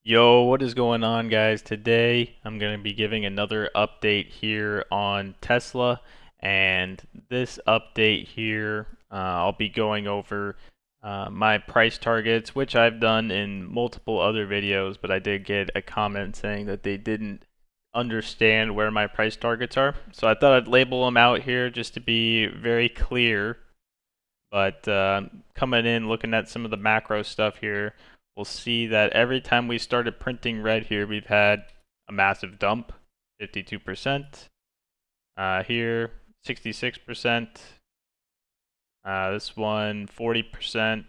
Yo, what is going on, guys? Today I'm going to be giving another update here on Tesla, and this update here, I'll be going over my price targets, which I've done in multiple other videos, but I did get a comment saying that they didn't understand where my price targets are. So I thought I'd label them out here just to be very clear. But coming in, looking at some of the macro stuff here, we'll see that every time we started printing red here, we've had a massive dump, 52%. Here, 66%. This one, 40%,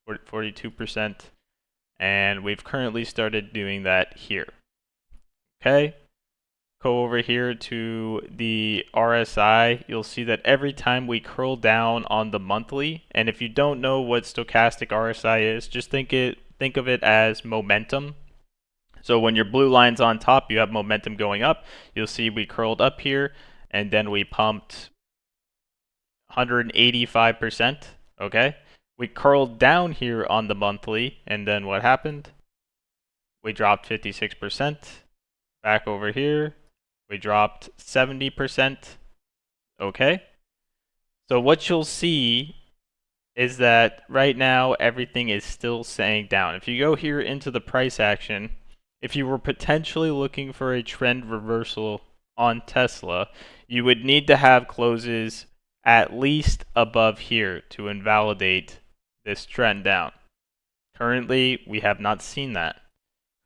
42%. And we've currently started doing that here. Okay? Go over here to the RSI, you'll see that every time we curl down on the monthly, and if you don't know what stochastic RSI is, just think of it as momentum. So when your blue line's on top, you have momentum going up. You'll see we curled up here, and then we pumped 185%, okay? We curled down here on the monthly, and then what happened? We dropped 56%. Back over here, we dropped 70%. Okay? So what you'll see is that right now everything is still saying down. If you go here into the price action, if you were potentially looking for a trend reversal on Tesla, you would need to have closes at least above here to invalidate this trend down. Currently, we have not seen that.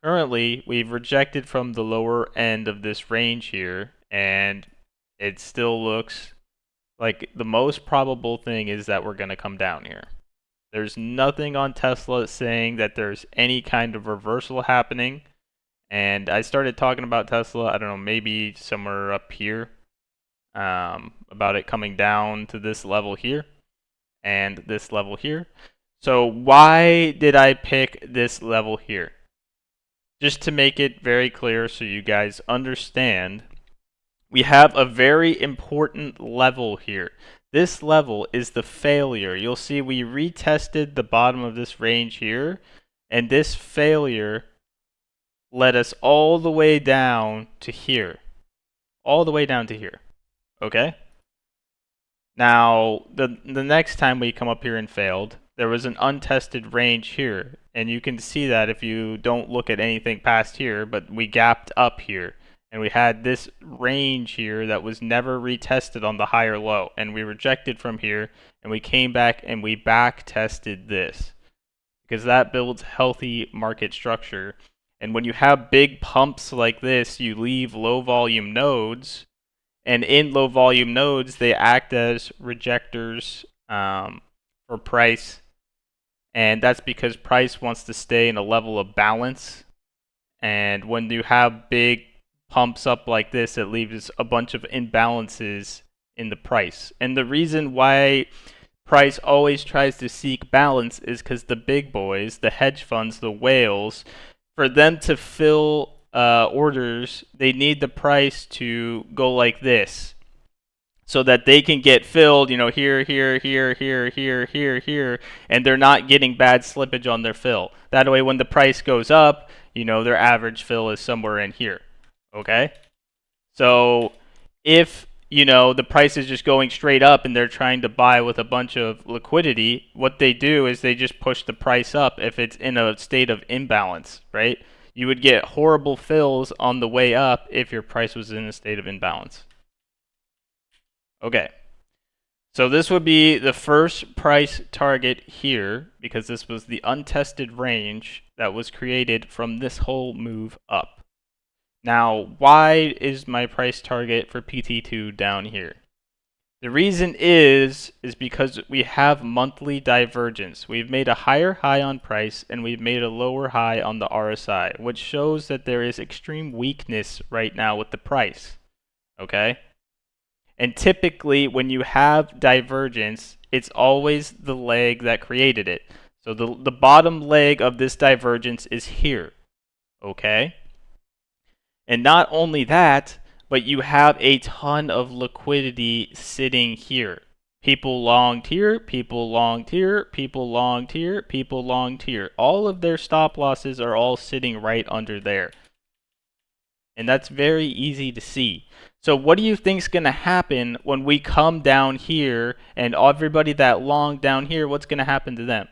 Currently, we've rejected from the lower end of this range here, and it still looks like the most probable thing is that we're going to come down here. There's nothing on Tesla saying that there's any kind of reversal happening, and I started talking about Tesla, I don't know, maybe somewhere up here, about it coming down to this level here, and this level here. So why did I pick this level here? Just to make it very clear so you guys understand, we have a very important level here. This level is the failure. You'll see we retested the bottom of this range here, and this failure led us all the way down to here. All the way down to here. Okay? Now, the next time we come up here and failed, there was an untested range here, and you can see that if you don't look at anything past here, but we gapped up here, and we had this range here that was never retested on the higher low, and we rejected from here, and we came back and we back tested this, because that builds healthy market structure. And when you have big pumps like this, you leave low volume nodes, and in low volume nodes, they act as rejectors for price. And that's because price wants to stay in a level of balance. And when you have big pumps up like this, it leaves a bunch of imbalances in the price. And the reason why price always tries to seek balance is because the big boys, the hedge funds, the whales, for them to fill orders, they need the price to go like this so that they can get filled, you know, here, here, here, here, here, here, here, and they're not getting bad slippage on their fill. That way, when the price goes up, you know, their average fill is somewhere in here, okay? So if, you know, the price is just going straight up and they're trying to buy with a bunch of liquidity, what they do is they just push the price up if it's in a state of imbalance, right? You would get horrible fills on the way up if your price was in a state of imbalance. Okay. So this would be the first price target here because this was the untested range that was created from this whole move up. Now, why is my price target for PT2 down here? The reason is because we have monthly divergence. We've made a higher high on price and we've made a lower high on the RSI, which shows that there is extreme weakness right now with the price. Okay? And typically, when you have divergence, it's always the leg that created it. So the bottom leg of this divergence is here. Okay? And not only that, but you have a ton of liquidity sitting here People longed here, people longed here, people longed here, people longed here. All of their stop losses are all sitting right under there. And that's very easy to see. So what do you think is going to happen when we come down here and everybody that long down here, what's going to happen to them?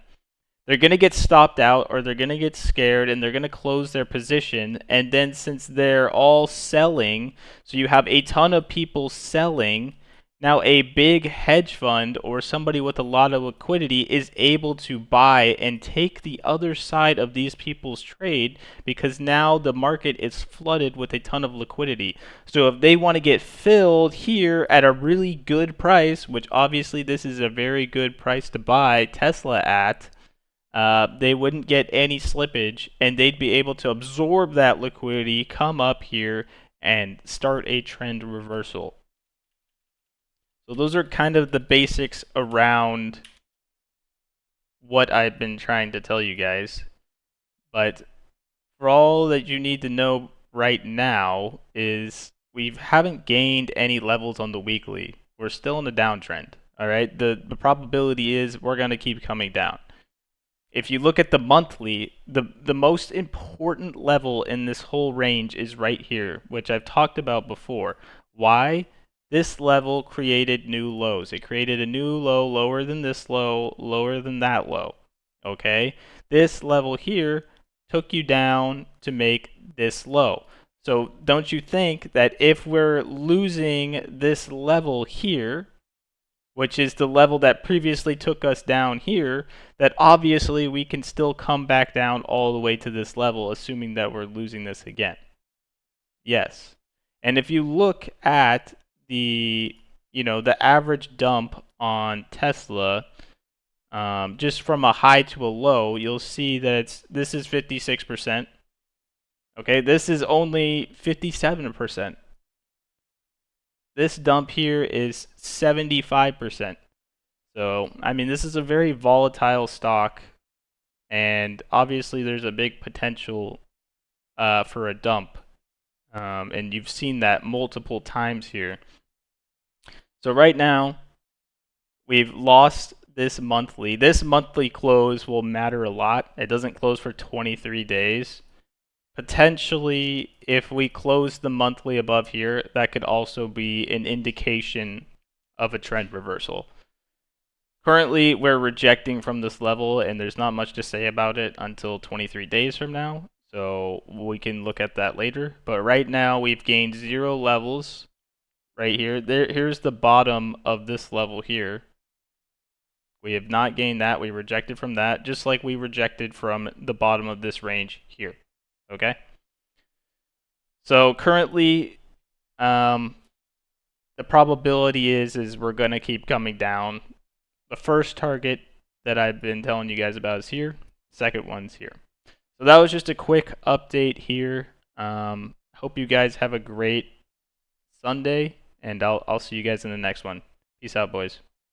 They're going to get stopped out, or they're going to get scared, and they're going to close their position. And then since they're all selling, so you have a ton of people selling, now a big hedge fund or somebody with a lot of liquidity is able to buy and take the other side of these people's trade, because now the market is flooded with a ton of liquidity. So if they want to get filled here at a really good price, which obviously this is a very good price to buy Tesla at, they wouldn't get any slippage, and they'd be able to absorb that liquidity, come up here, and start a trend reversal. So those are kind of the basics around what I've been trying to tell you guys. But for all that you need to know right now is we haven't gained any levels on the weekly. We're still in a downtrend. All right, the probability is we're going to keep coming down. If you look at the monthly, the most important level in this whole range is right here, which I've talked about before. Why? This level created new lows. It created a new low lower than this low, lower than that low. Okay? This level here took you down to make this low. So don't you think that if we're losing this level here, which is the level that previously took us down here, that obviously we can still come back down all the way to this level, assuming that we're losing this again? Yes. And if you look at the average dump on Tesla, just from a high to a low, you'll see that this is 56%. Okay, this is only 57%. This dump here is 75%. So, I mean, this is a very volatile stock, and obviously there's a big potential for a dump. And you've seen that multiple times here. So right now, we've lost this monthly. This monthly close will matter a lot. It doesn't close for 23 days. Potentially, if we close the monthly above here, that could also be an indication of a trend reversal. Currently, we're rejecting from this level, and there's not much to say about it until 23 days from now. So we can look at that later. But right now, we've gained 0 levels right here. Here's the bottom of this level here. We have not gained that. We rejected from that, just like we rejected from the bottom of this range here. Okay? So currently, the probability is we're going to keep coming down. The first target that I've been telling you guys about is here. Second one's here. So that was just a quick update here. Hope you guys have a great Sunday, and I'll see you guys in the next one. Peace out, boys.